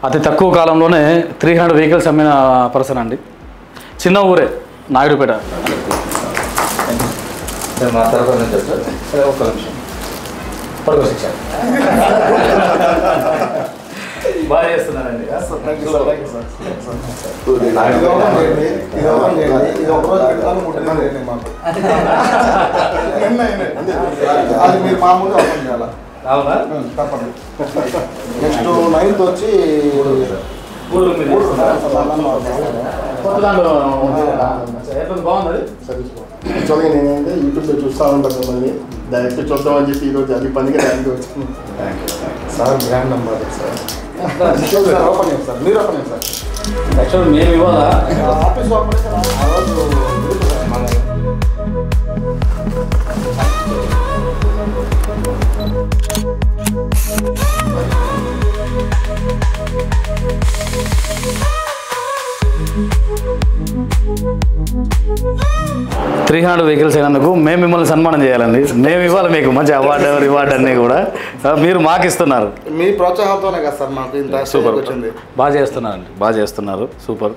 అతి తక్కువ కాలంలోనే 300 వెహికల్స్ అమ్మిన పర్సన్ అండి. చిన్న ఊరే నాయుడుపేట. మా తరఫు నుంచి సార్ ఒక్క నిమిషం పడుకోవచ్చు. బాగా చేస్తున్నారండి. అది మీరు మామూలుగా ఓపెన్ చేయాలా? అవునా? తప్పండి. నెక్స్ట్ 9th వచ్చి బాగుంది. యాక్చువల్గా నేనైతే యూట్యూబ్లో చూస్తూ ఉంటాను మిమ్మల్ని, డైరెక్ట్ చూద్దామని చెప్పి ఈరోజు అది పనిగా డైరెక్ట్ వచ్చాను. Sir brand number sir open చేయండి సార్. మీరు ఓపెన్ చేయండి సార్. యాక్చువల్ మేము ఇవాళ ఆఫీస్ ఓపెన్ ఆ రోజు 300 వెహికల్స్ అయినందుకు మేము మిమ్మల్ని సన్మానం చేయాలండి. మేము ఇవ్వాలి మీకు మంచి రివార్డ్ అన్నీ కూడా మీరు మాకు ఇస్తున్నారు. మీ ప్రోత్సాహంతోనే కదా సార్ మాకు ఇంత సూపర్ వచ్చింది. బాగా చేస్తున్నారండి, బాగా చేస్తున్నారు. సూపర్.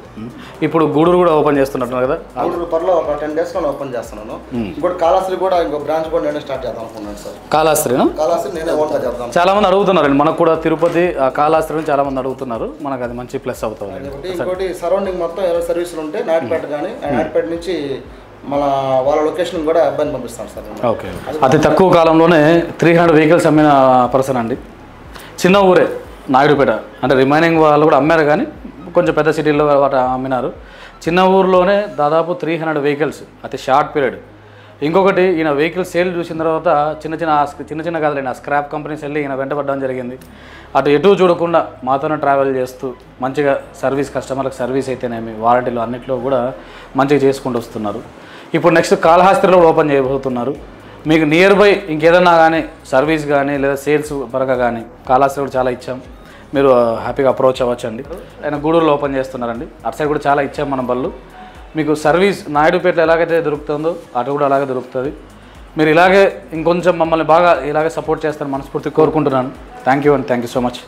ఇప్పుడు గూడూరు కూడా ఓపెన్ చేస్తున్నట్టున్నారు కదా? గూడూరు త్వరలో ఒక 10 days లో ఓపెన్ చేస్తున్నాను. ఇంకోటి కాళహస్త్రి కూడా ఇంకో బ్రాంచ్ కూడా నేనే స్టార్ట్ చేద్దాం అనుకున్నాను సార్. కాళహస్త్రినా? కాళహస్త్రి నేనే ఓన్గా చేద్దాం. చాలా మంది అడుగుతున్నారండి, మనకు కూడా తిరుపతి కాళహస్త్రిని చాలా మంది అడుగుతున్నారు. మనకు అది మంచి ప్లస్ అవుతుంది. ఇంకోటి సరౌండింగ్ మొత్తం 20 సర్వీసులు ఉంటాయి. నాయుడుపేట కానీ నాయుడుపేట నుంచి మన వాళ్ళ లొకేషన్ కూడా అబ్బాయిని పంపిస్తాం సార్. ఓకే. అతి తక్కువ కాలంలోనే 300 వెహికల్స్ అమ్మిన పర్సన్ అండి. చిన్న ఊరే నాయుడుపేట. అంటే రిమైనింగ్ వాళ్ళు కూడా అమ్మారు కానీ కొంచెం పెద్ద సిటీల్లో వాటి అమ్మినారు. చిన్న ఊరిలోనే దాదాపు 300 వెహికల్స్ అతి షార్ట్ పీరియడ్. ఇంకొకటి ఈయన వెహికల్ సేల్ చూసిన తర్వాత చిన్న కాదులేండి, ఆ స్క్రాప్ కంపెనీస్ వెళ్ళి ఈయన వెంటబడడం జరిగింది. అటు ఎటు చూడకుండా మాతోనే ట్రావెల్ చేస్తూ మంచిగా సర్వీస్, కస్టమర్లకు సర్వీస్ అయితేనేమి వారంటీలు అన్నింటిలో కూడా మంచిగా చేసుకుంటూ వస్తున్నారు. ఇప్పుడు నెక్స్ట్ కాళహస్త్రిలో ఓపెన్ చేయబోతున్నారు. మీకు నియర్ బై ఇంకేదన్నా కానీ సర్వీస్ కానీ లేదా సేల్స్ పరంగా కానీ కాళహస్త్రి కూడా చాలా ఇచ్చాం, మీరు హ్యాపీగా అప్రోచ్ అవ్వచ్చండి. ఆయన గూడూరులో ఓపెన్ చేస్తున్నారండి. అటు సైడ్ కూడా చాలా ఇచ్చాం మన బళ్ళు. మీకు సర్వీస్ నాయుడుపేటలో ఎలాగైతే దొరుకుతుందో అటు కూడా అలాగే దొరుకుతుంది. మీరు ఇలాగే ఇంకొంచెం మమ్మల్ని బాగా ఇలాగే సపోర్ట్ చేస్తారని మనస్ఫూర్తిగా కోరుకుంటున్నాను. Thank you and thank you so much.